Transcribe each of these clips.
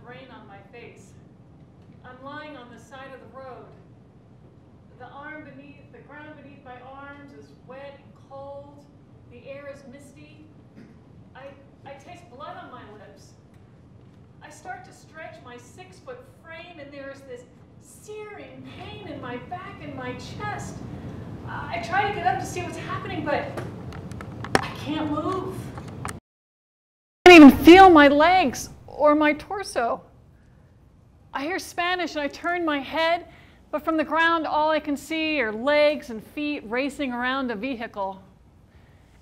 rain on my face. I'm lying on the side of the road. The ground beneath my arms is wet and cold. The air is misty. I taste blood on my lips. I start to stretch my 6-foot frame, and there is this searing pain in my back and my chest. I try to get up to see what's happening, but I can't move. I can't even feel my legs or my torso. I hear Spanish and I turn my head, but from the ground all I can see are legs and feet racing around a vehicle.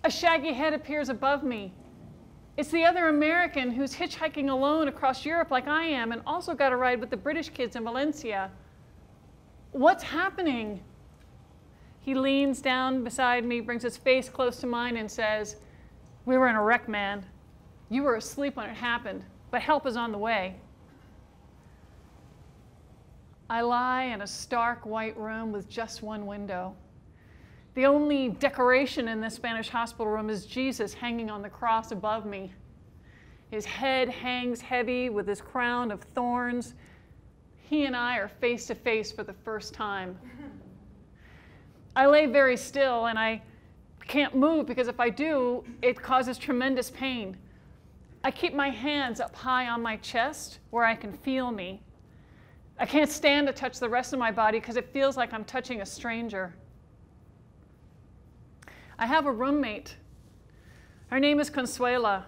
A shaggy head appears above me. It's the other American who's hitchhiking alone across Europe like I am and also got a ride with the British kids in Valencia. What's happening? He leans down beside me, brings his face close to mine and says, "We were in a wreck, man. You were asleep when it happened, but help is on the way." I lie in a stark white room with just one window. The only decoration in this Spanish hospital room is Jesus hanging on the cross above me. His head hangs heavy with his crown of thorns. He and I are face to face for the first time. I lay very still and I can't move because if I do, it causes tremendous pain. I keep my hands up high on my chest where I can feel me. I can't stand to touch the rest of my body because it feels like I'm touching a stranger. I have a roommate. Her name is Consuela.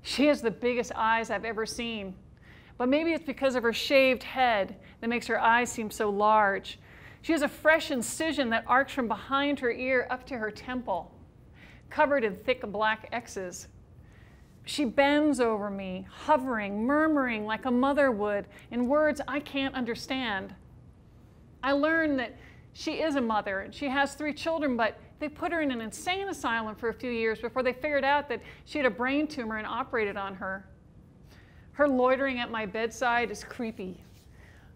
She has the biggest eyes I've ever seen. But maybe it's because of her shaved head that makes her eyes seem so large. She has a fresh incision that arcs from behind her ear up to her temple, covered in thick black X's. She bends over me, hovering, murmuring like a mother would in words I can't understand. I learn that she is a mother and she has 3 children, but they put her in an insane asylum for a few years before they figured out that she had a brain tumor and operated on her. Her loitering at my bedside is creepy,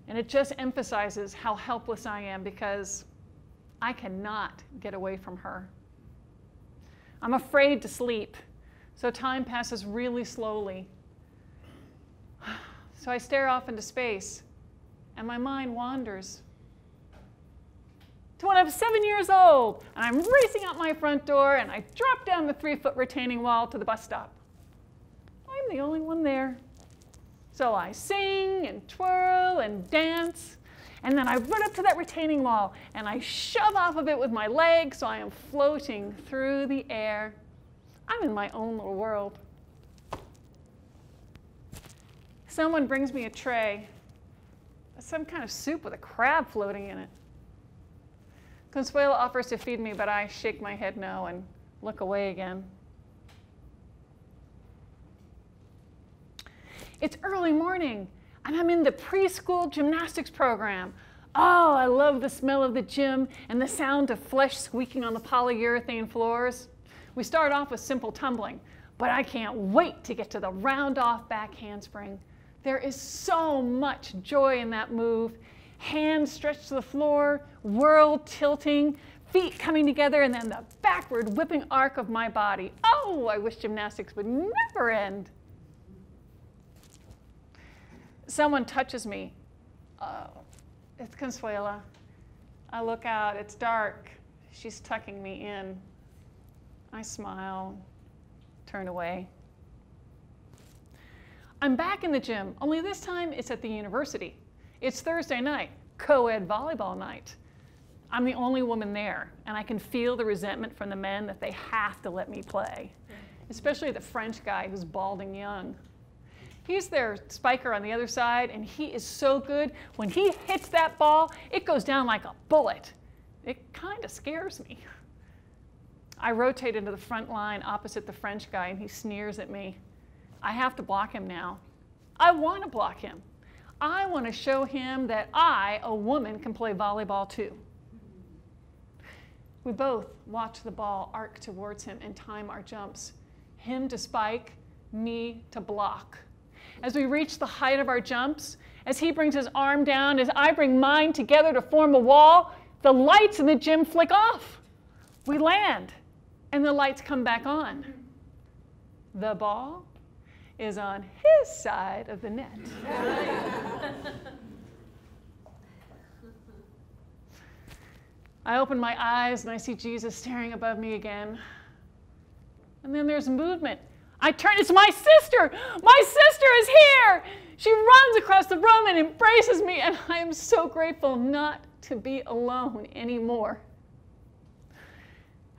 and it just emphasizes how helpless I am because I cannot get away from her. I'm afraid to sleep, so time passes really slowly. So I stare off into space, and my mind wanders to when I'm 7 years old, and I'm racing out my front door, and I drop down the 3-foot retaining wall to the bus stop. I'm the only one there. So I sing and twirl and dance, and then I run up to that retaining wall, and I shove off of it with my legs, so I am floating through the air. I'm in my own little world. Someone brings me a tray, some kind of soup with a crab floating in it. Consuela offers to feed me, but I shake my head no and look away again. It's early morning, and I'm in the preschool gymnastics program. Oh, I love the smell of the gym and the sound of flesh squeaking on the polyurethane floors. We start off with simple tumbling, but I can't wait to get to the round-off back handspring. There is so much joy in that move. Hands stretched to the floor, world tilting, feet coming together, and then the backward whipping arc of my body. Oh, I wish gymnastics would never end. Someone touches me. Oh, it's Consuela. I look out, it's dark. She's tucking me in. I smile, turn away. I'm back in the gym, only this time it's at the university. It's Thursday night, co-ed volleyball night. I'm the only woman there, and I can feel the resentment from the men that they have to let me play, especially the French guy who's balding young. He's their spiker on the other side, and he is so good. When he hits that ball, it goes down like a bullet. It kind of scares me. I rotate into the front line opposite the French guy, and he sneers at me. I have to block him now. I want to block him. I want to show him that I, a woman, can play volleyball too. We both watch the ball arc towards him and time our jumps. Him to spike, me to block. As we reach the height of our jumps, as he brings his arm down, as I bring mine together to form a wall, the lights in the gym flick off. We land, and the lights come back on. The ball is on his side of the net. I open my eyes and I see Jesus staring above me again. And then there's movement. I turn, it's my sister! My sister is here! She runs across the room and embraces me, and I am so grateful not to be alone anymore.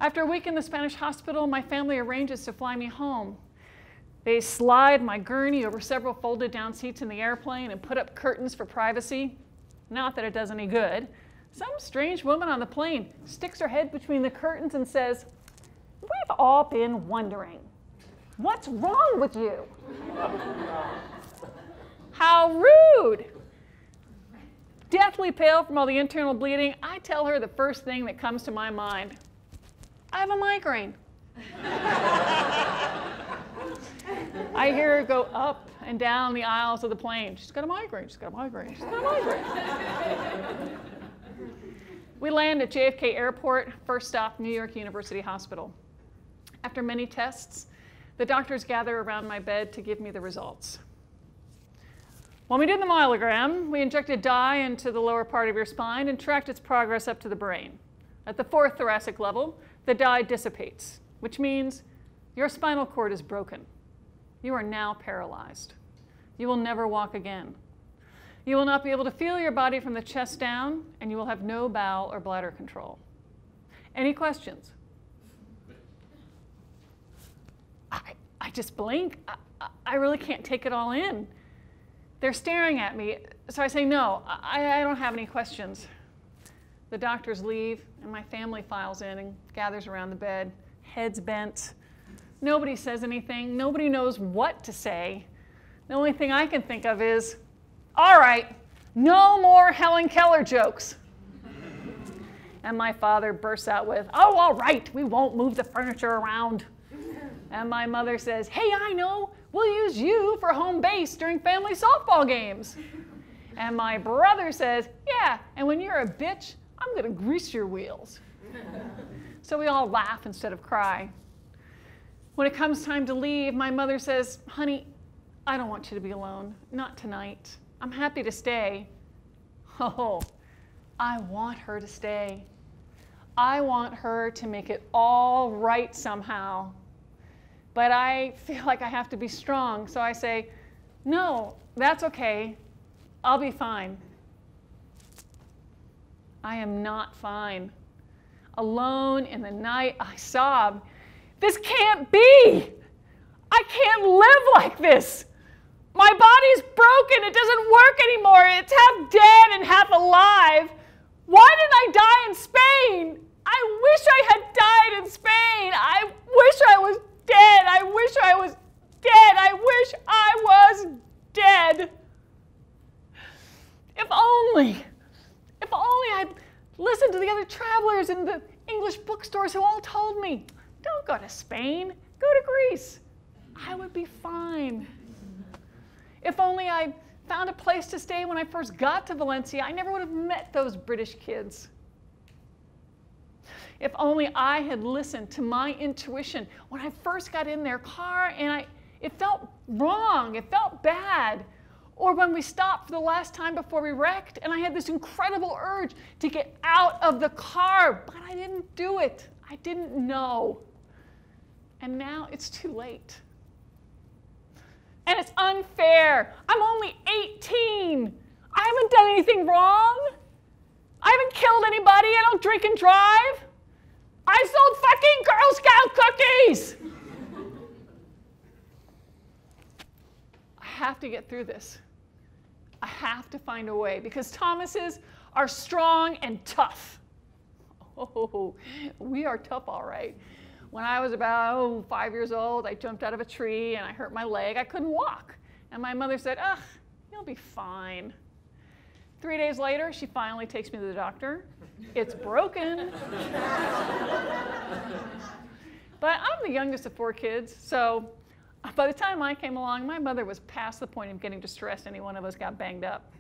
After a week in the Spanish hospital, my family arranges to fly me home. They slide my gurney over several folded down seats in the airplane and put up curtains for privacy. Not that it does any good. Some strange woman on the plane sticks her head between the curtains and says, "We've all been wondering, what's wrong with you?" How rude! Deathly pale from all the internal bleeding, I tell her the first thing that comes to my mind. I have a migraine. I hear her go up and down the aisles of the plane. She's got a migraine, she's got a migraine, she's got a migraine. We land at JFK Airport, first stop, New York University Hospital. After many tests, the doctors gather around my bed to give me the results. When we did the myelogram, we injected dye into the lower part of your spine and tracked its progress up to the brain. At the 4th thoracic level, the dye dissipates, which means your spinal cord is broken. You are now paralyzed. You will never walk again. You will not be able to feel your body from the chest down, and you will have no bowel or bladder control. Any questions? I just blink. I really can't take it all in. They're staring at me, so I say, no, I don't have any questions. The doctors leave, and my family files in and gathers around the bed, heads bent. Nobody says anything. Nobody knows what to say. The only thing I can think of is, all right, no more Helen Keller jokes. And my father bursts out with, oh, all right, we won't move the furniture around. And my mother says, hey, I know, we'll use you for home base during family softball games. And my brother says, yeah, and when you're a bitch, I'm gonna grease your wheels. So we all laugh instead of cry. When it comes time to leave, my mother says, honey, I don't want you to be alone, not tonight. I'm happy to stay. Oh, I want her to stay. I want her to make it all right somehow. But I feel like I have to be strong, so I say, no, that's okay. I'll be fine. I am not fine. Alone in the night, I sob. This can't be. I can't live like this. My body's broken. It doesn't work anymore. It's half dead and half alive. Why didn't I die in Spain? I wish I had died in Spain. I wish I was dead. I wish I was dead. I wish I was dead. If only I'd listened to the other travelers in the English bookstores who all told me, don't go to Spain, go to Greece. I would be fine. If only I found a place to stay when I first got to Valencia, I never would have met those British kids. If only I had listened to my intuition when I first got in their car and it felt wrong, it felt bad. Or when we stopped for the last time before we wrecked and I had this incredible urge to get out of the car, but I didn't do it. I didn't know. And now it's too late. And it's unfair. I'm only 18. I haven't done anything wrong. I haven't killed anybody. I don't drink and drive. I sold fucking Girl Scout cookies. I have to get through this. I have to find a way because Thomases are strong and tough. Oh, we are tough, all right. When I was about 5 years old, I jumped out of a tree and I hurt my leg. I couldn't walk. And my mother said, ugh, you'll be fine. 3 days later, she finally takes me to the doctor. It's broken. But I'm the youngest of 4 kids, so by the time I came along, my mother was past the point of getting distressed any one of us got banged up.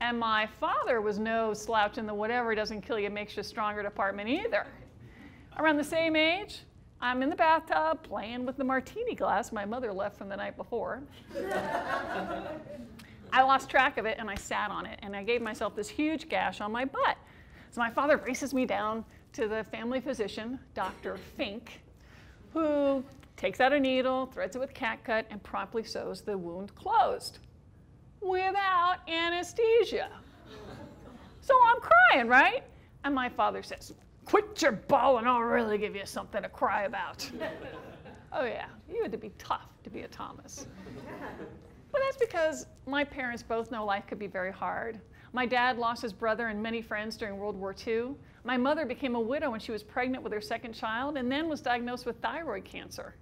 And my father was no slouch in the whatever doesn't kill you makes you stronger department either. Around the same age, I'm in the bathtub playing with the martini glass my mother left from the night before. I lost track of it and I sat on it and I gave myself this huge gash on my butt. So my father races me down to the family physician, Dr. Fink, who takes out a needle, threads it with catgut, and promptly sews the wound closed without anesthesia. So I'm crying, right? And my father says, "Quit your bawling, I'll really give you something to cry about." Oh yeah, you had to be tough to be a Thomas. But that's because my parents both know life could be very hard. My dad lost his brother and many friends during World War II. My mother became a widow when she was pregnant with her second child and then was diagnosed with thyroid cancer.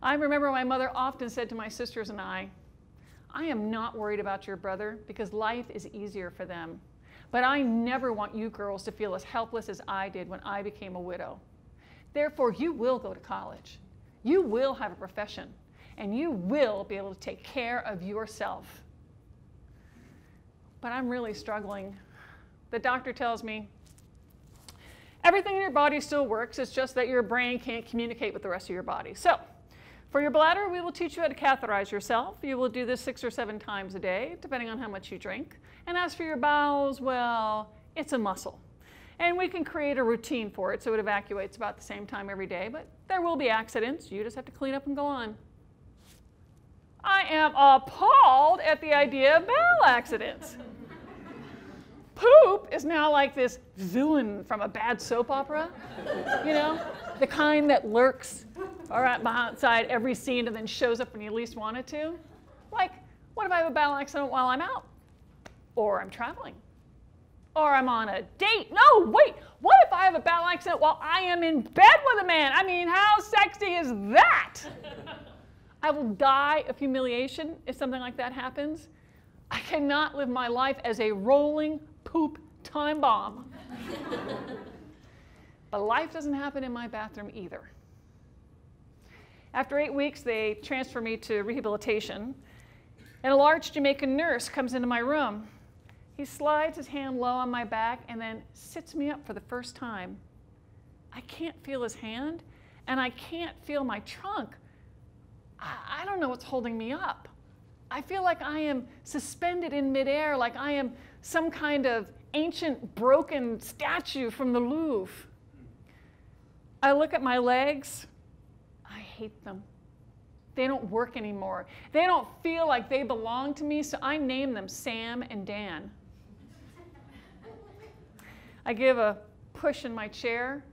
I remember my mother often said to my sisters and I am not worried about your brother because life is easier for them. But I never want you girls to feel as helpless as I did when I became a widow. Therefore, you will go to college. You will have a profession. And you will be able to take care of yourself. But I'm really struggling. The doctor tells me, everything in your body still works, it's just that your brain can't communicate with the rest of your body. So, for your bladder, we will teach you how to catheterize yourself. You will do this 6 or 7 times a day, depending on how much you drink. And as for your bowels, well, it's a muscle. And we can create a routine for it so it evacuates about the same time every day, but there will be accidents. You just have to clean up and go on. I am appalled at the idea of bowel accidents. Poop is now like this villain from a bad soap opera, you know, the kind that lurks right outside every scene and then shows up when you least want it to. Like, what if I have a bowel accident while I'm out? Or I'm traveling? Or I'm on a date? No, wait, what if I have a bowel accident while I am in bed with a man? I mean, how sexy is that? I will die of humiliation if something like that happens. I cannot live my life as a rolling poop time bomb. But life doesn't happen in my bathroom either. After 8 weeks, they transfer me to rehabilitation, and a large Jamaican nurse comes into my room. He slides his hand low on my back and then sits me up for the first time. I can't feel his hand, and I can't feel my trunk. I don't know what's holding me up. I feel like I am suspended in midair, like I am some kind of ancient broken statue from the Louvre. I look at my legs. I hate them. They don't work anymore. They don't feel like they belong to me, so I name them Sam and Dan. I give a push in my chair.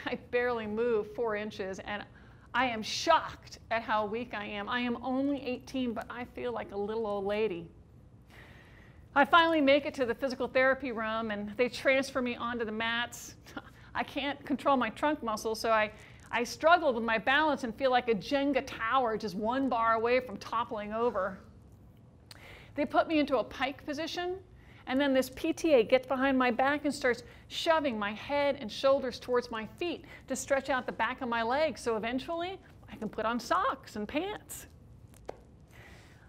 I barely move 4 inches, and I am shocked at how weak I am. I am only 18, but I feel like a little old lady. I finally make it to the physical therapy room, and they transfer me onto the mats. I can't control my trunk muscle, so I struggle with my balance and feel like a Jenga tower just 1 bar away from toppling over. They put me into a pike position, and then this PTA gets behind my back and starts shoving my head and shoulders towards my feet to stretch out the back of my legs so eventually I can put on socks and pants.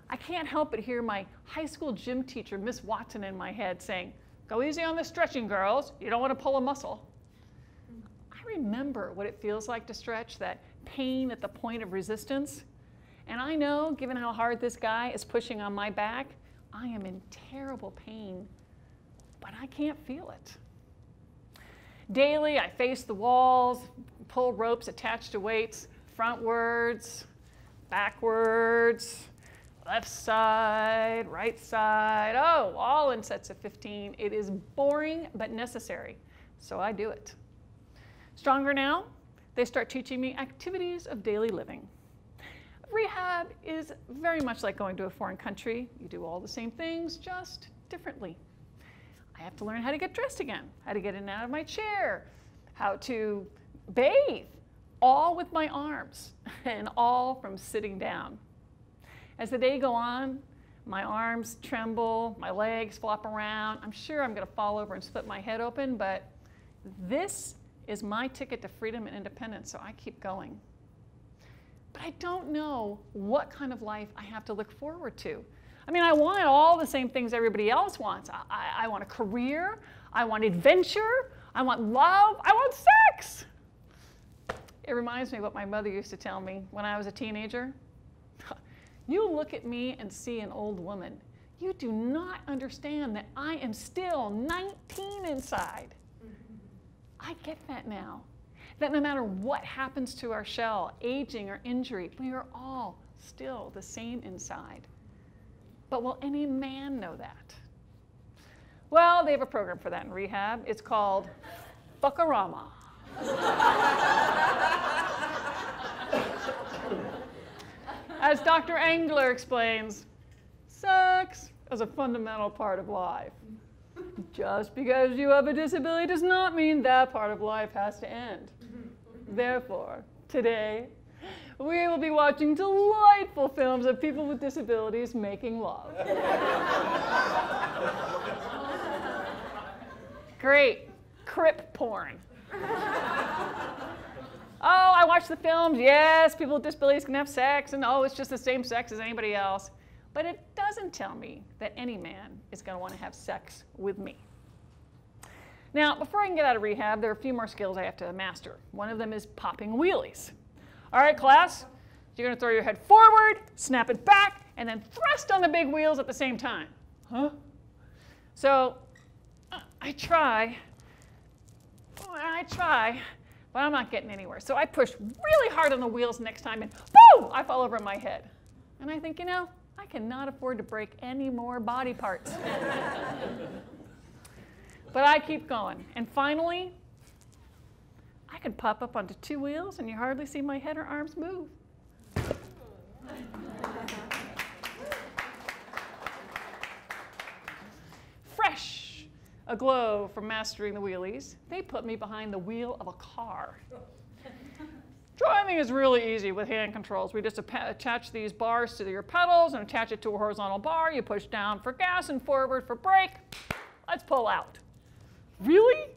I can't help but hear my high school gym teacher, Miss Watson, in my head saying, "Go easy on the stretching, girls. You don't want to pull a muscle." I remember what it feels like to stretch, that pain at the point of resistance. And I know, given how hard this guy is pushing on my back, I am in terrible pain, but I can't feel it. Daily, I face the walls, pull ropes attached to weights, frontwards, backwards, left side, right side, oh, all in sets of 15. It is boring but necessary, so I do it. Stronger now, they start teaching me activities of daily living. Rehab is very much like going to a foreign country. You do all the same things, just differently. I have to learn how to get dressed again, how to get in and out of my chair, how to bathe, all with my arms, and all from sitting down. As the day goes on, my arms tremble, my legs flop around. I'm sure I'm going to fall over and split my head open, but this is my ticket to freedom and independence, so I keep going. But I don't know what kind of life I have to look forward to. I mean, I want all the same things everybody else wants. I want a career, I want adventure, I want love, I want sex. It reminds me of what my mother used to tell me when I was a teenager. You look at me and see an old woman. You do not understand that I am still 19 inside. I get that now. That no matter what happens to our shell, aging or injury, we are all still the same inside. But will any man know that? Well, they have a program for that in rehab. It's called Fuckarama. As Dr. Engler explains, sex is a fundamental part of life. Just because you have a disability does not mean that part of life has to end. Therefore, today, we will be watching delightful films of people with disabilities making love. Great. Crip porn. Oh, I watch the films. Yes, people with disabilities can have sex, and oh, it's just the same sex as anybody else. But it doesn't tell me that any man is going to want to have sex with me. Now, before I can get out of rehab, there are a few more skills I have to master. One of them is popping wheelies. All right, class, you're going to throw your head forward, snap it back, and then thrust on the big wheels at the same time. Huh? So I try, but I'm not getting anywhere. So I push really hard on the wheels next time, and boom, I fall over on my head. And I think, you know, I cannot afford to break any more body parts. But I keep going. And finally, I can pop up onto two wheels, and you hardly see my head or arms move. Fresh, aglow from mastering the wheelies, they put me behind the wheel of a car. Driving is really easy with hand controls. We just attach these bars to your pedals and attach it to a horizontal bar. You push down for gas and forward for brake. Let's pull out. Really?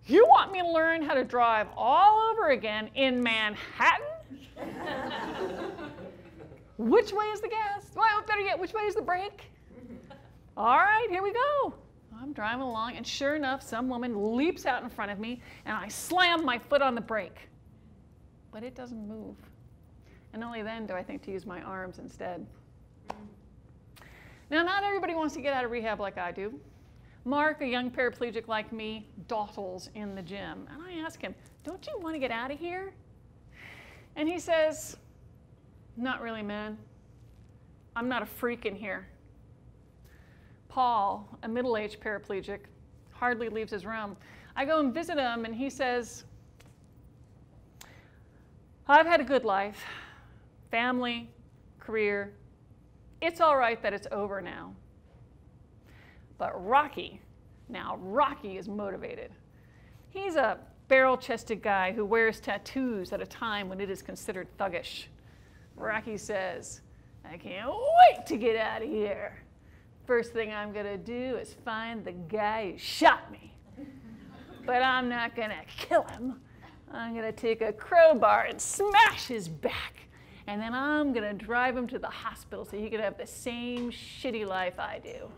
You want me to learn how to drive all over again in Manhattan? Which way is the gas? Well, better yet, which way is the brake? All right, here we go. I'm driving along, and sure enough, some woman leaps out in front of me, and I slam my foot on the brake. But it doesn't move. And only then do I think to use my arms instead. Now, not everybody wants to get out of rehab like I do. Mark, a young paraplegic like me, dawdles in the gym. And I ask him, don't you want to get out of here? And he says, not really, man. I'm not a freak in here. Paul, a middle-aged paraplegic, hardly leaves his room. I go and visit him, and he says, I've had a good life, family, career. It's all right that it's over now. But Rocky is motivated. He's a barrel-chested guy who wears tattoos at a time when it is considered thuggish. Rocky says, I can't wait to get out of here. First thing I'm gonna do is find the guy who shot me. But I'm not gonna kill him. I'm gonna take a crowbar and smash his back. And then I'm gonna drive him to the hospital so he can have the same shitty life I do.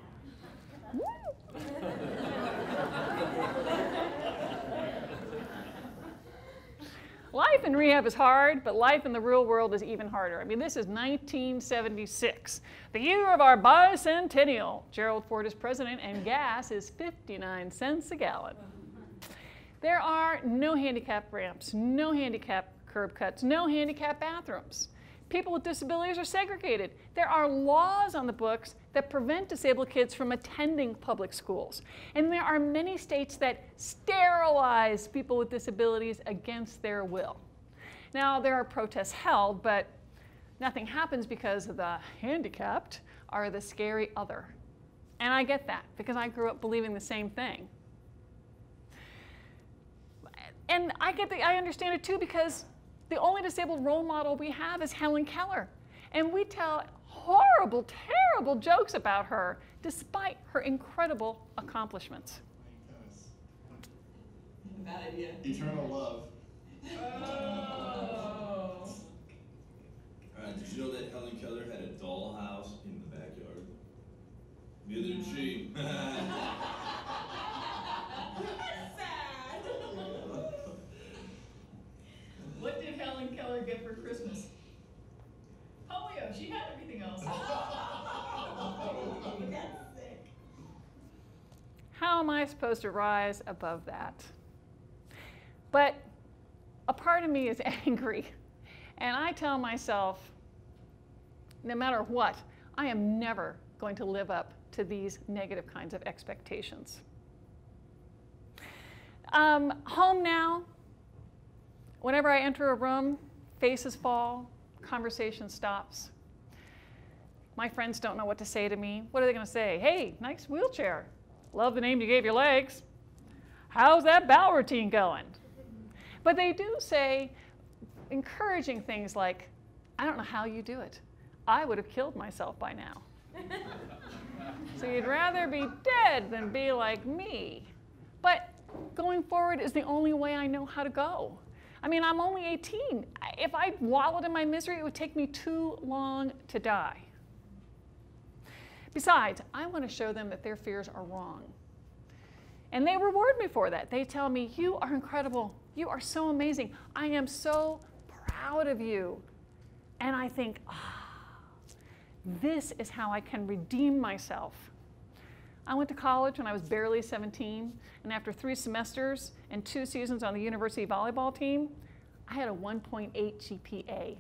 Life in rehab is hard, but life in the real world is even harder. I mean, this is 1976, the year of our bicentennial. Gerald Ford is president, and gas is 59 cents a gallon. There are no handicap ramps, no handicap curb cuts, no handicap bathrooms. People with disabilities are segregated. There are laws on the books that prevent disabled kids from attending public schools. And there are many states that sterilize people with disabilities against their will. Now, there are protests held, but nothing happens because the handicapped are the scary other. And I get that, because I grew up believing the same thing. And I understand it too, because the only disabled role model we have is Helen Keller. And we tell horrible, terrible jokes about her, despite her incredible accomplishments. Bad idea. Eternal love. Oh. Did you know that Helen Keller had a dollhouse in the backyard? Neither did she. Sad. What did Helen I supposed to rise above that? But a part of me is angry. And I tell myself, no matter what, I am never going to live up to these negative kinds of expectations. Home now, whenever I enter a room, faces fall, conversation stops. My friends don't know what to say to me. What are they going to say? Hey, nice wheelchair. Love the name you gave your legs. How's that bowel routine going? But they do say encouraging things like, I don't know how you do it. I would have killed myself by now. So you'd rather be dead than be like me. But going forward is the only way I know how to go. I mean, I'm only 18. If I wallowed in my misery, it would take me too long to die. Besides, I want to show them that their fears are wrong. And they reward me for that. They tell me, you are incredible. You are so amazing. I am so proud of you. And I think, this is how I can redeem myself. I went to college when I was barely 17, and after 3 semesters and 2 seasons on the university volleyball team, I had a 1.8 GPA.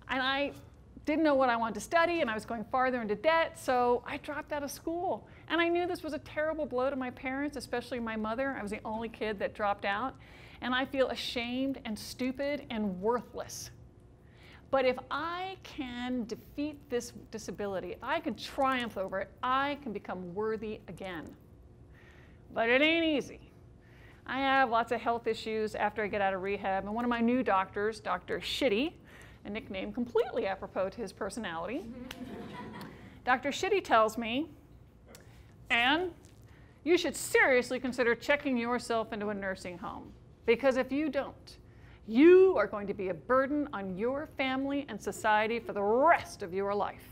And I didn't know what I wanted to study, and I was going farther into debt, so I dropped out of school. And I knew this was a terrible blow to my parents, especially my mother. I was the only kid that dropped out, and I feel ashamed and stupid and worthless. But if I can defeat this disability, if I can triumph over it, I can become worthy again. But it ain't easy. I have lots of health issues after I get out of rehab, and one of my new doctors, Dr. Shitty, a nickname completely apropos to his personality, Dr. Shitty tells me, Anne, you should seriously consider checking yourself into a nursing home, because if you don't, you are going to be a burden on your family and society for the rest of your life.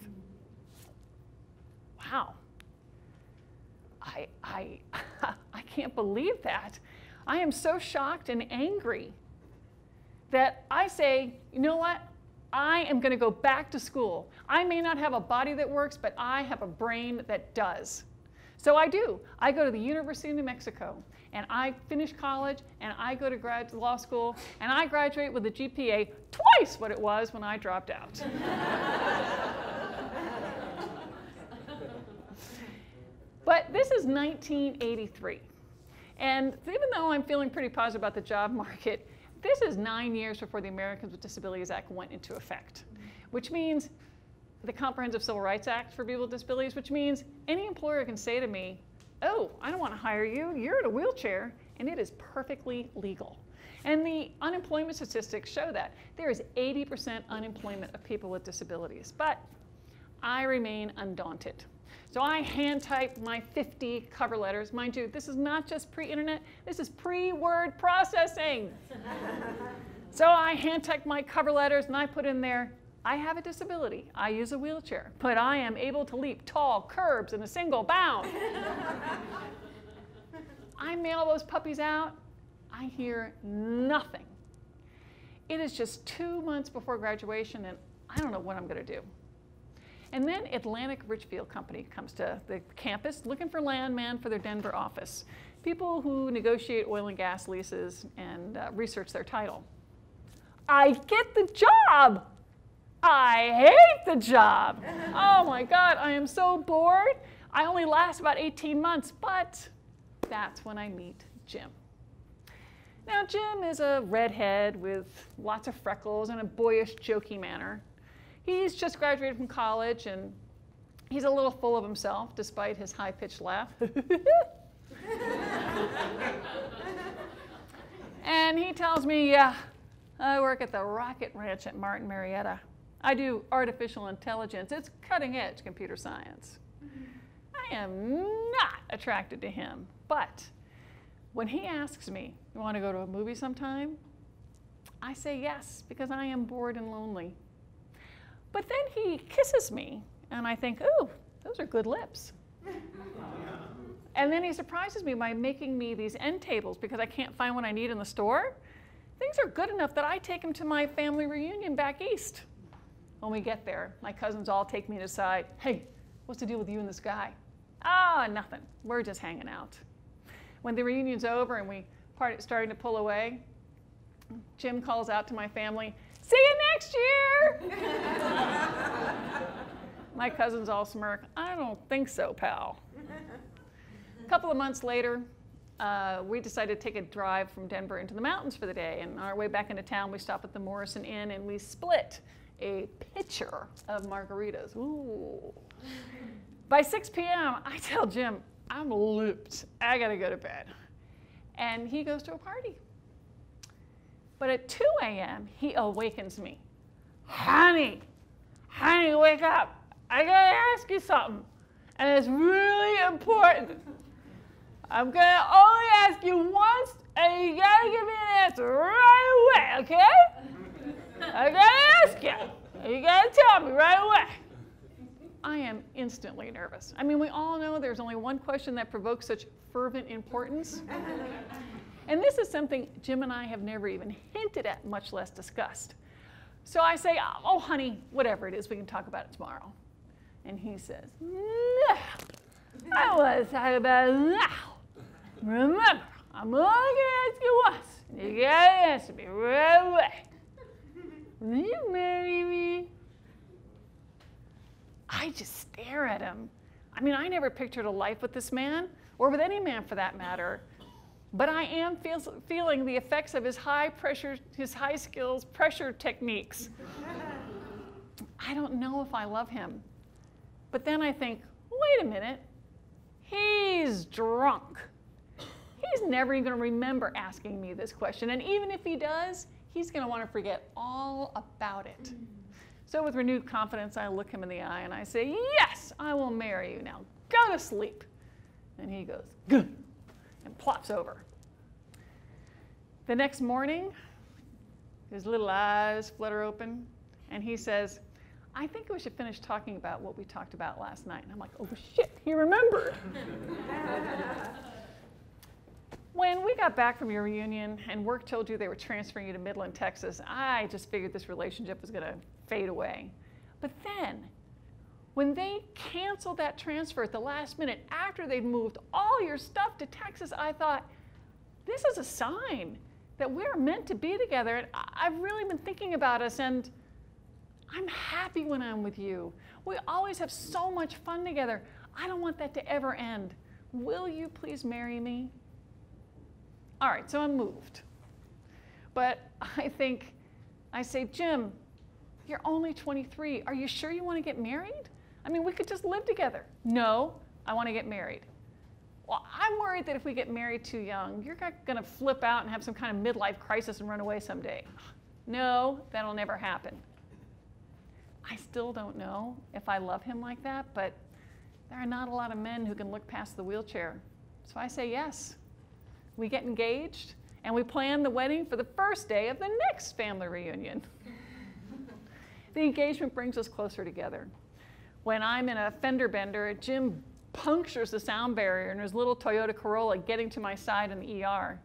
Wow. I can't believe that. I am so shocked and angry that I say, you know what? I am going to go back to school. I may not have a body that works, but I have a brain that does. So I do. I go to the University of New Mexico, and I finish college, and I go to law school, and I graduate with a GPA twice what it was when I dropped out. But this is 1983. And even though I'm feeling pretty positive about the job market, this is 9 years before the Americans with Disabilities Act went into effect, which means the Comprehensive Civil Rights Act for people with disabilities, which means any employer can say to me, oh, I don't want to hire you, you're in a wheelchair, and it is perfectly legal. And the unemployment statistics show that. There is 80% unemployment of people with disabilities, but I remain undaunted. So I hand type my 50 cover letters. Mind you, this is not just pre-internet, this is pre-word processing. So I hand type my cover letters and I put in there, I have a disability, I use a wheelchair, but I am able to leap tall curbs in a single bound. I mail those puppies out, I hear nothing. It is just 2 months before graduation and I don't know what I'm going to do. And then Atlantic Richfield Company comes to the campus looking for landmen for their Denver office. People who negotiate oil and gas leases and research their title. I get the job. I hate the job. Oh my God, I am so bored. I only last about 18 months, but that's when I meet Jim. Now, Jim is a redhead with lots of freckles and a boyish, jokey manner. He's just graduated from college, and he's a little full of himself, despite his high-pitched laugh. And he tells me, yeah, I work at the Rocket Ranch at Martin Marietta. I do artificial intelligence. It's cutting-edge computer science. I am not attracted to him, but when he asks me, you want to go to a movie sometime? I say yes, because I am bored and lonely. But then he kisses me, and I think, ooh, those are good lips. And then he surprises me by making me these end tables because I can't find what I need in the store. Things are good enough that I take him to my family reunion back east. When we get there, my cousins all take me aside. Hey, what's the deal with you and this guy? Ah, nothing. We're just hanging out. When the reunion's over and we starting to pull away, Jim calls out to my family, "See you next year!" My cousins all smirk. "I don't think so, pal." A couple of months later, we decided to take a drive from Denver into the mountains for the day. And on our way back into town, we stopped at the Morrison Inn and we split a pitcher of margaritas. Ooh. By 6 p.m., I tell Jim, "I'm looped. I gotta go to bed." And he goes to a party. But at 2 a.m., he awakens me. Honey, wake up. I gotta ask you something. And it's really important. I'm gonna only ask you once, and you gotta give me an answer right away, okay? I gotta ask you. You gotta tell me right away. I am instantly nervous. I mean, we all know there's only one question that provokes such fervent importance. And this is something Jim and I have never even hinted at, much less discussed. So I say, "Oh, honey, whatever it is, we can talk about it tomorrow." And he says, "No, I want to talk about it now. Remember, I'm only going to ask you once. You got to answer me right away. Will you marry me?" I just stare at him. I mean, I never pictured a life with this man, or with any man for that matter. But I am feeling the effects of his high skills pressure techniques. I don't know if I love him. But then I think, wait a minute, he's drunk. He's never even going to remember asking me this question. And even if he does, he's going to want to forget all about it. So with renewed confidence, I look him in the eye and I say, "Yes, I will marry you. Now go to sleep." And he goes, "Good," and plops over. The next morning, his little eyes flutter open, and he says, "I think we should finish talking about what we talked about last night." And I'm like, "Oh shit, he remembered." When we got back from your reunion and work told you they were transferring you to Midland, Texas, I just figured this relationship was going to fade away. But then, when they canceled that transfer at the last minute after they'd moved all your stuff to Texas, I thought, this is a sign that we're meant to be together. And I've really been thinking about us, and I'm happy when I'm with you. We always have so much fun together. I don't want that to ever end. Will you please marry me? All right, so I'm moved. But I say, "Jim, you're only 23. Are you sure you want to get married? I mean, we could just live together." "No, I want to get married." "Well, I'm worried that if we get married too young, you're going to flip out and have some kind of midlife crisis and run away someday." "No, that'll never happen." I still don't know if I love him like that, but there are not a lot of men who can look past the wheelchair. So I say yes. We get engaged, and we plan the wedding for the first day of the next family reunion. The engagement brings us closer together. When I'm in a fender bender, Jim punctures the sound barrier in his little Toyota Corolla getting to my side in the ER.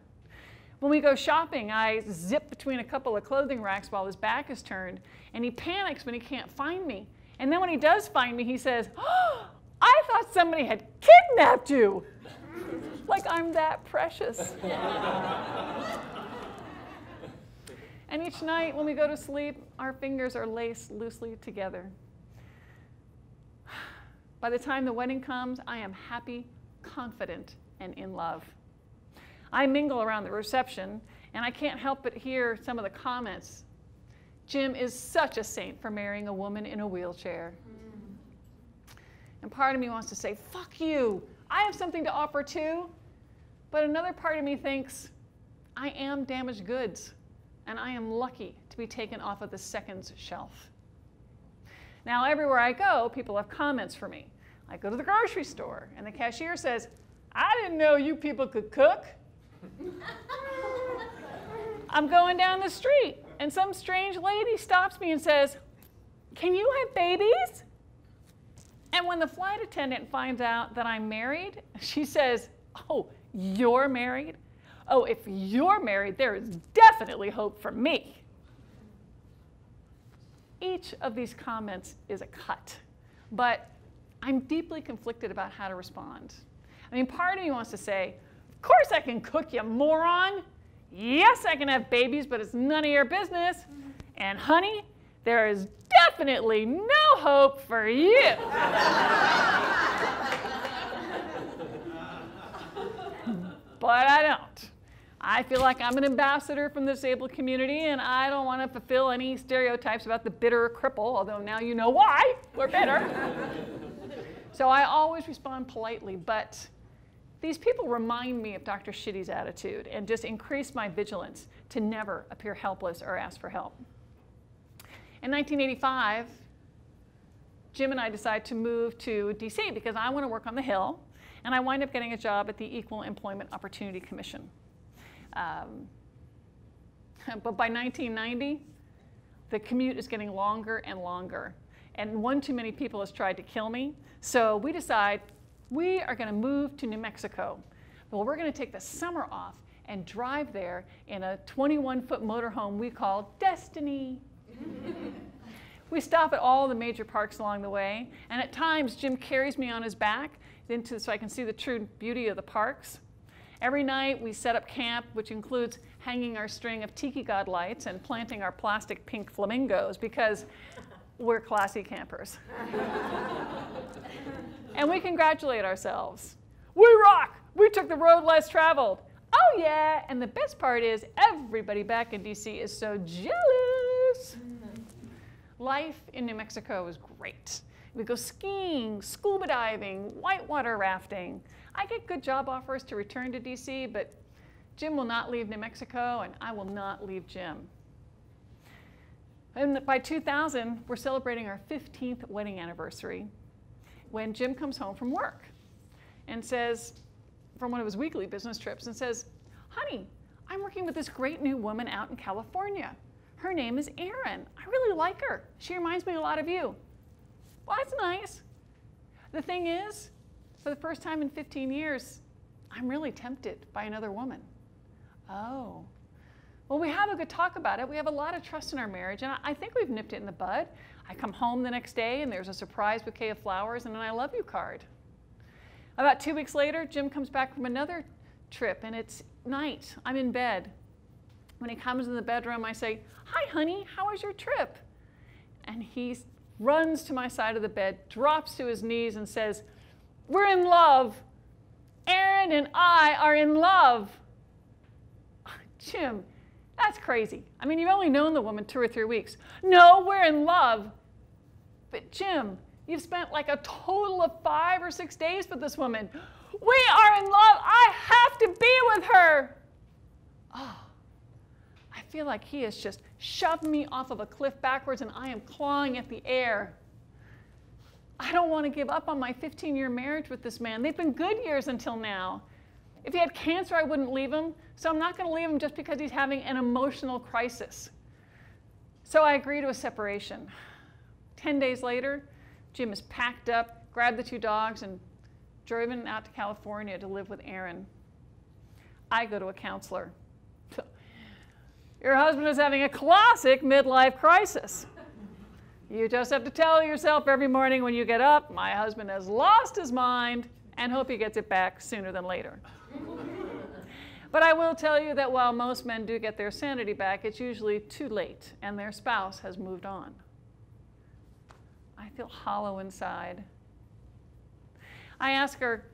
When we go shopping, I zip between a couple of clothing racks while his back is turned, and he panics when he can't find me. And then when he does find me, he says, "Oh, I thought somebody had kidnapped you." Like I'm that precious. And each night when we go to sleep, our fingers are laced loosely together. By the time the wedding comes, I am happy, confident, and in love. I mingle around the reception, and I can't help but hear some of the comments. Jim is such a saint for marrying a woman in a wheelchair. And part of me wants to say, "Fuck you, I have something to offer too." But another part of me thinks, I am damaged goods, and I am lucky to be taken off of the seconds shelf. Now, everywhere I go, people have comments for me. I go to the grocery store, and the cashier says, "I didn't know you people could cook." I'm going down the street, and some strange lady stops me and says, "Can you have babies?" And when the flight attendant finds out that I'm married, she says, "Oh, you're married? Oh, if you're married, there is definitely hope for me." Each of these comments is a cut, but I'm deeply conflicted about how to respond. I mean, part of me wants to say, of course I can cook, you moron. Yes, I can have babies, but it's none of your business. And honey, there is definitely no hope for you. But I don't. I feel like I'm an ambassador from the disabled community, and I don't want to fulfill any stereotypes about the bitter cripple, although now you know why we're bitter. So I always respond politely, but these people remind me of Dr. Shitty's attitude and just increase my vigilance to never appear helpless or ask for help. In 1985, Jim and I decided to move to DC because I want to work on the Hill, and I wind up getting a job at the Equal Employment Opportunity Commission. But by 1990, the commute is getting longer and longer, and one too many people has tried to kill me. So we decide we are going to move to New Mexico. Well, we're going to take the summer off and drive there in a 21-foot motorhome we call Destiny. We stop at all the major parks along the way, and at times Jim carries me on his back so I can see the true beauty of the parks. Every night we set up camp, which includes hanging our string of tiki god lights and planting our plastic pink flamingos because we're classy campers. And we congratulate ourselves. We rock! We took the road less traveled. Oh yeah, and the best part is everybody back in DC is so jealous. Life in New Mexico is great. We go skiing, scuba diving, whitewater rafting. I get good job offers to return to DC, but Jim will not leave New Mexico, and I will not leave Jim. And by 2000, we're celebrating our 15th wedding anniversary when Jim comes home from work and says, from one of his weekly business trips, and says, honey, I'm working with this great new woman out in California. Her name is Erin. I really like her. She reminds me a lot of you. Well, that's nice. The thing is, for the first time in 15 years, I'm really tempted by another woman. Oh. Well, we have a good talk about it. We have a lot of trust in our marriage, and I think we've nipped it in the bud. I come home the next day, and there's a surprise bouquet of flowers and an I love you card. About 2 weeks later, Jim comes back from another trip, and it's night. I'm in bed. When he comes in the bedroom, I say, hi, honey, how was your trip? And he runs to my side of the bed, drops to his knees, and says, we're in love. Erin and I are in love. Jim, that's crazy. I mean, you've only known the woman 2 or 3 weeks. No, we're in love. But Jim, you've spent like a total of 5 or 6 days with this woman. We are in love. I have to be with her. Oh, I feel like he has just shoved me off of a cliff backwards, and I am clawing at the air. I don't want to give up on my 15-year marriage with this man. They've been good years until now. If he had cancer, I wouldn't leave him, so I'm not going to leave him just because he's having an emotional crisis. So I agree to a separation. 10 days later, Jim is packed up, grabbed the 2 dogs, and driven out to California to live with Erin. I go to a counselor. Your husband is having a classic midlife crisis. You just have to tell yourself every morning when you get up, my husband has lost his mind, and hope he gets it back sooner than later. But I will tell you that while most men do get their sanity back, it's usually too late, and their spouse has moved on. I feel hollow inside. I ask her,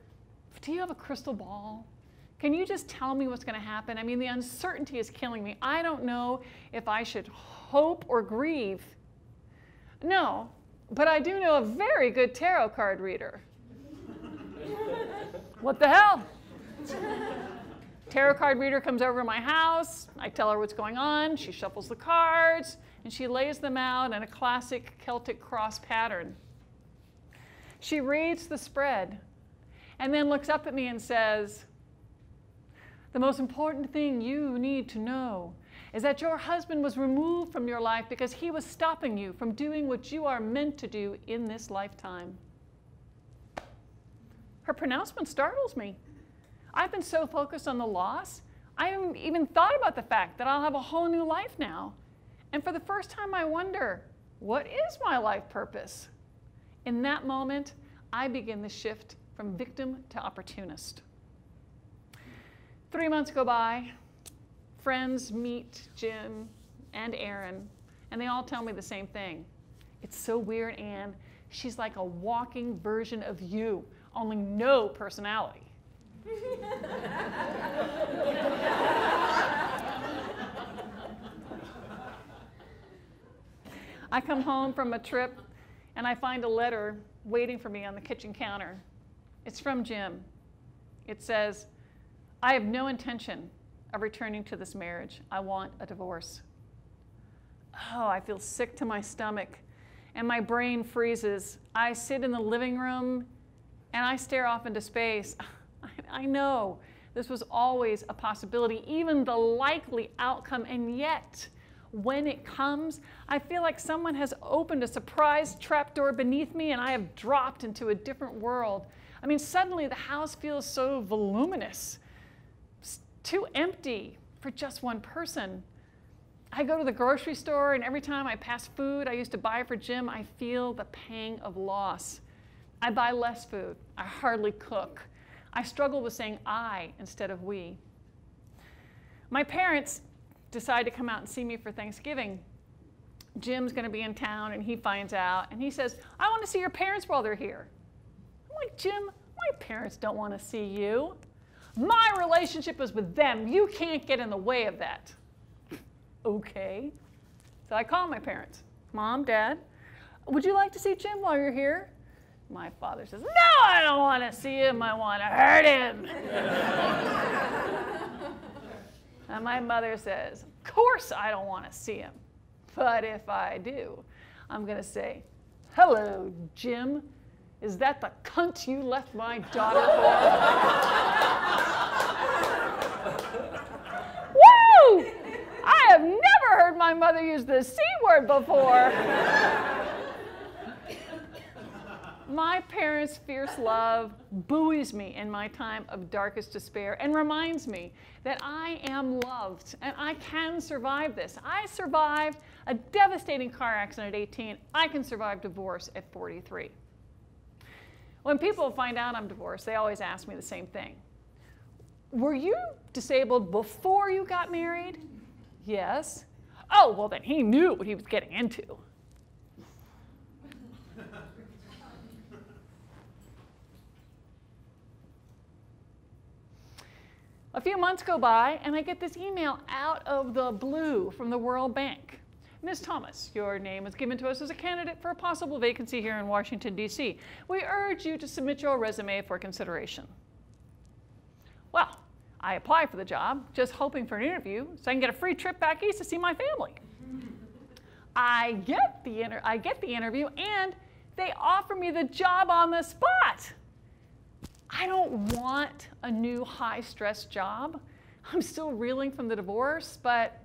do you have a crystal ball? Can you just tell me what's going to happen? I mean, the uncertainty is killing me. I don't know if I should hope or grieve. No, but I do know a very good tarot card reader. What the hell? Tarot card reader comes over to my house. I tell her what's going on. She shuffles the cards, and she lays them out in a classic Celtic cross pattern. She reads the spread and then looks up at me and says, the most important thing you need to know is that your husband was removed from your life because he was stopping you from doing what you are meant to do in this lifetime. Her pronouncement startles me. I've been so focused on the loss, I haven't even thought about the fact that I'll have a whole new life now. And for the first time, I wonder, what is my life purpose? In that moment, I begin the shift from victim to opportunist. 3 months go by. Friends meet Jim and Aaron, and they all tell me the same thing. It's so weird, Anne. She's like a walking version of you, only no personality. I come home from a trip, and I find a letter waiting for me on the kitchen counter. It's from Jim. It says, "I have no intention of returning to this marriage. I want a divorce." Oh, I feel sick to my stomach, and my brain freezes. I sit in the living room, and I stare off into space. I know this was always a possibility, even the likely outcome, and yet, when it comes, I feel like someone has opened a surprise trapdoor beneath me, and I have dropped into a different world. I mean, suddenly the house feels so voluminous, too empty for just one person. I go to the grocery store, and every time I pass food I used to buy for Jim, I feel the pang of loss. I buy less food. I hardly cook. I struggle with saying I instead of we. My parents decide to come out and see me for Thanksgiving. Jim's going to be in town, and he finds out, and he says, "I want to see your parents while they're here." I'm like, "Jim, my parents don't want to see you. My relationship is with them. You can't get in the way of that." Okay. So I call my parents. "Mom, Dad, would you like to see Jim while you're here?" My father says, "No, I don't want to see him. I want to hurt him." And my mother says, "Of course I don't want to see him. But if I do, I'm going to say, 'Hello, Jim. Is that the cunt you left my daughter for?'" Woo! I have never heard my mother use the C word before. My parents' fierce love buoys me in my time of darkest despair and reminds me that I am loved and I can survive this. I survived a devastating car accident at 18. I can survive divorce at 43. When people find out I'm divorced, they always ask me the same thing. "Were you disabled before you got married?" "Yes." "Oh, well, then he knew what he was getting into." A few months go by, and I get this email out of the blue from the World Bank. "Ms. Thomas, your name was given to us as a candidate for a possible vacancy here in Washington, D.C. We urge you to submit your resume for consideration." Well, I apply for the job, just hoping for an interview so I can get a free trip back east to see my family. I get the interview, and they offer me the job on the spot. I don't want a new high-stress job. I'm still reeling from the divorce, but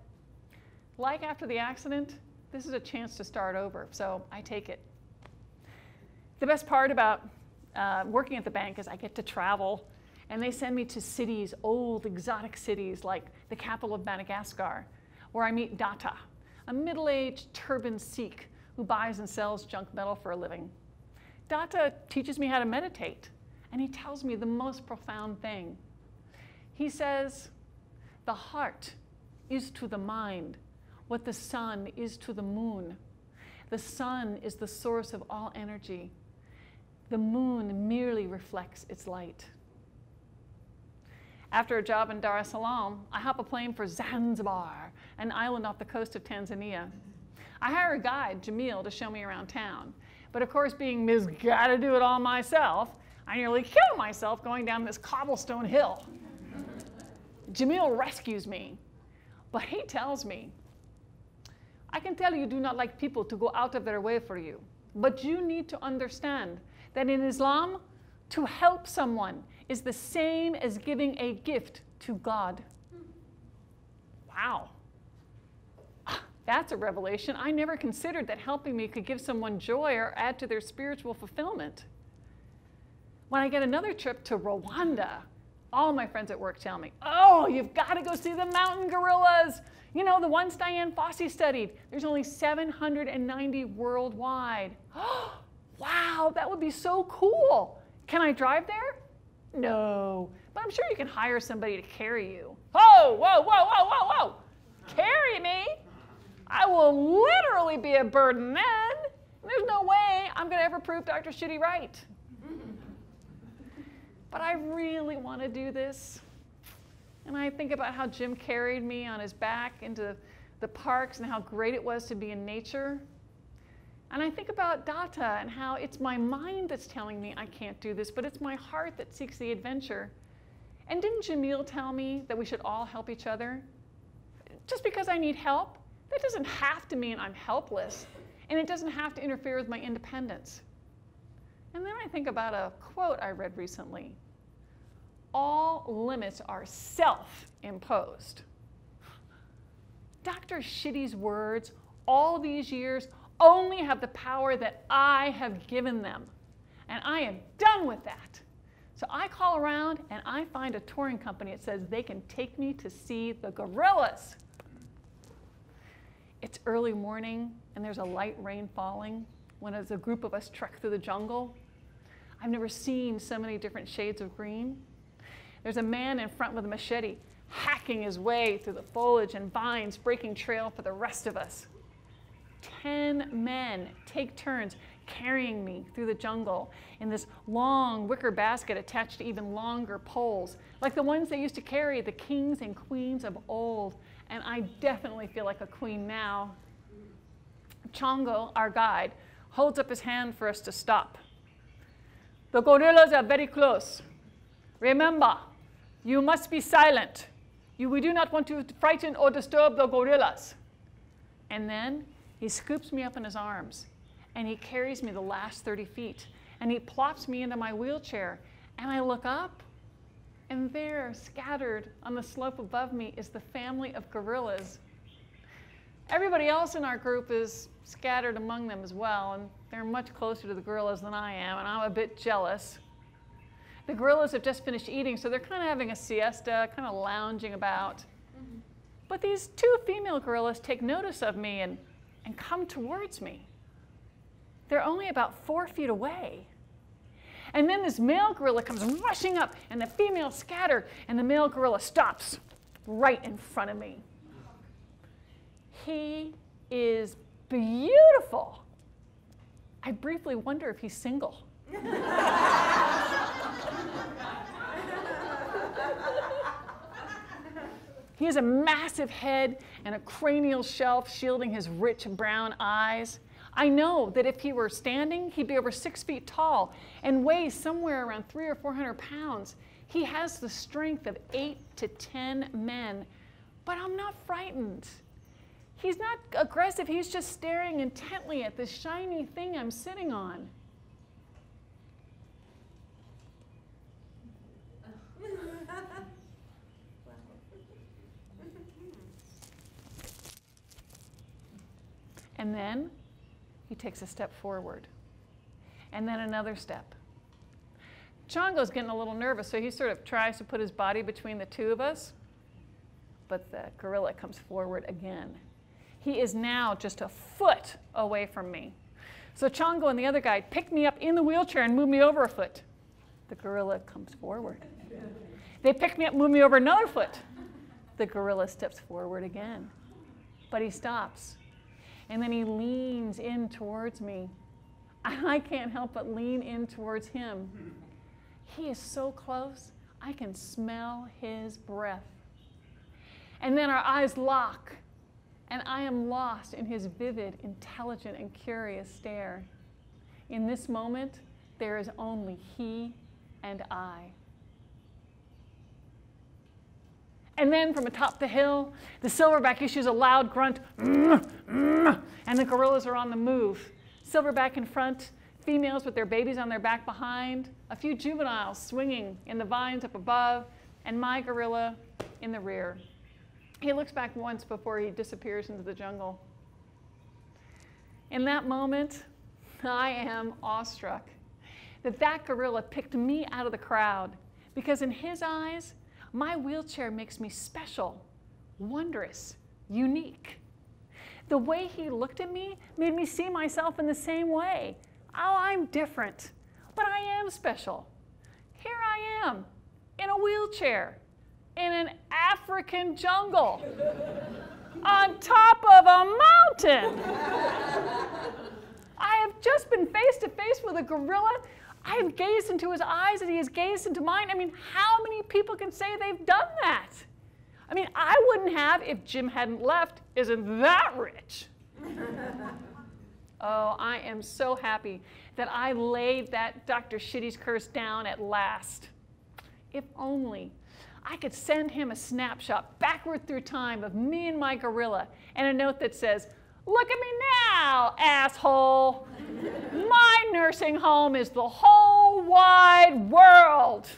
like after the accident, this is a chance to start over, so I take it. The best part about working at the bank is I get to travel, and they send me to cities, old exotic cities like the capital of Madagascar, where I meet Data, a middle-aged turbaned Sikh who buys and sells junk metal for a living. Data teaches me how to meditate, and he tells me the most profound thing. He says, "The heart is to the mind what the sun is to the moon. The sun is the source of all energy. The moon merely reflects its light." After a job in Dar es Salaam, I hop a plane for Zanzibar, an island off the coast of Tanzania. I hire a guide, Jamil, to show me around town. But of course, being Ms. Gotta Do It All myself, I nearly kill myself going down this cobblestone hill. Jamil rescues me, but he tells me, "I can tell you do not like people to go out of their way for you, but you need to understand that in Islam, to help someone is the same as giving a gift to God." Wow. That's a revelation. I never considered that helping me could give someone joy or add to their spiritual fulfillment. When I get another trip to Rwanda, all my friends at work tell me, "Oh, you've got to go see the mountain gorillas. You know, the ones Diane Fossey studied. There's only 790 worldwide." Wow, that would be so cool. Can I drive there? No, but I'm sure you can hire somebody to carry you. Whoa, whoa, whoa, whoa, whoa, whoa. Carry me? I will literally be a burden then. There's no way I'm going to ever prove Dr. Shitty right. But I really want to do this. And I think about how Jim carried me on his back into the parks and how great it was to be in nature. And I think about Data and how it's my mind that's telling me I can't do this, but it's my heart that seeks the adventure. And didn't Jamil tell me that we should all help each other? Just because I need help, that doesn't have to mean I'm helpless. And it doesn't have to interfere with my independence. And then I think about a quote I read recently. All limits are self-imposed. Dr. Shitty's words all these years only have the power that I have given them. And I am done with that. So I call around and I find a touring company that says they can take me to see the gorillas. It's early morning and there's a light rain falling when as a group of us trek through the jungle. I've never seen so many different shades of green. There's a man in front with a machete hacking his way through the foliage and vines, breaking trail for the rest of us. 10 men take turns carrying me through the jungle in this long wicker basket attached to even longer poles, like the ones they used to carry the kings and queens of old. And I definitely feel like a queen now. Chongo, our guide, holds up his hand for us to stop. The gorillas are very close. Remember, you must be silent. We do not want to frighten or disturb the gorillas. And then he scoops me up in his arms, and he carries me the last 30 feet, and he plops me into my wheelchair, and I look up, and there, scattered on the slope above me, is the family of gorillas. Everybody else in our group is scattered among them as well, and they're much closer to the gorillas than I am, and I'm a bit jealous. The gorillas have just finished eating, so they're kind of having a siesta, kind of lounging about. But these 2 female gorillas take notice of me and come towards me. They're only about 4 feet away. And then this male gorilla comes rushing up, and the females scatter, and the male gorilla stops right in front of me. He is beautiful. I briefly wonder if he's single. He has a massive head and a cranial shelf shielding his rich brown eyes. I know that if he were standing, he'd be over 6 feet tall and weighs somewhere around 300 or 400 pounds. He has the strength of 8 to 10 men, but I'm not frightened. He's not aggressive, he's just staring intently at this shiny thing I'm sitting on. And then he takes a step forward, and then another step. Chongo's getting a little nervous, so he sort of tries to put his body between the 2 of us, but the gorilla comes forward again. He is now just a foot away from me. So Chongo and the other guy pick me up in the wheelchair and move me over a foot. The gorilla comes forward. They pick me up, move me over another foot. The gorilla steps forward again, but he stops. And then he leans in towards me. I can't help but lean in towards him. He is so close, I can smell his breath. And then our eyes lock, and I am lost in his vivid, intelligent, and curious stare. In this moment, there is only he and I. And then from atop the hill, the silverback issues a loud grunt, and the gorillas are on the move. Silverback in front, females with their babies on their back behind, a few juveniles swinging in the vines up above, and my gorilla in the rear. He looks back once before he disappears into the jungle. In that moment, I am awestruck that gorilla picked me out of the crowd, because in his eyes, my wheelchair makes me special, wondrous, unique. The way he looked at me made me see myself in the same way. Oh, I'm different, but I am special. Here I am, in a wheelchair, in an African jungle, on top of a mountain. I have just been face to face with a gorilla. I have gazed into his eyes and he has gazed into mine. I mean, how many people can say they've done that? I mean, I wouldn't have if Jim hadn't left. Isn't that rich? Oh, I am so happy that I laid that Dr. Shitty's curse down at last. If only I could send him a snapshot backward through time of me and my gorilla and a note that says, "Look at me now, asshole. My nursing home is the whole wide world."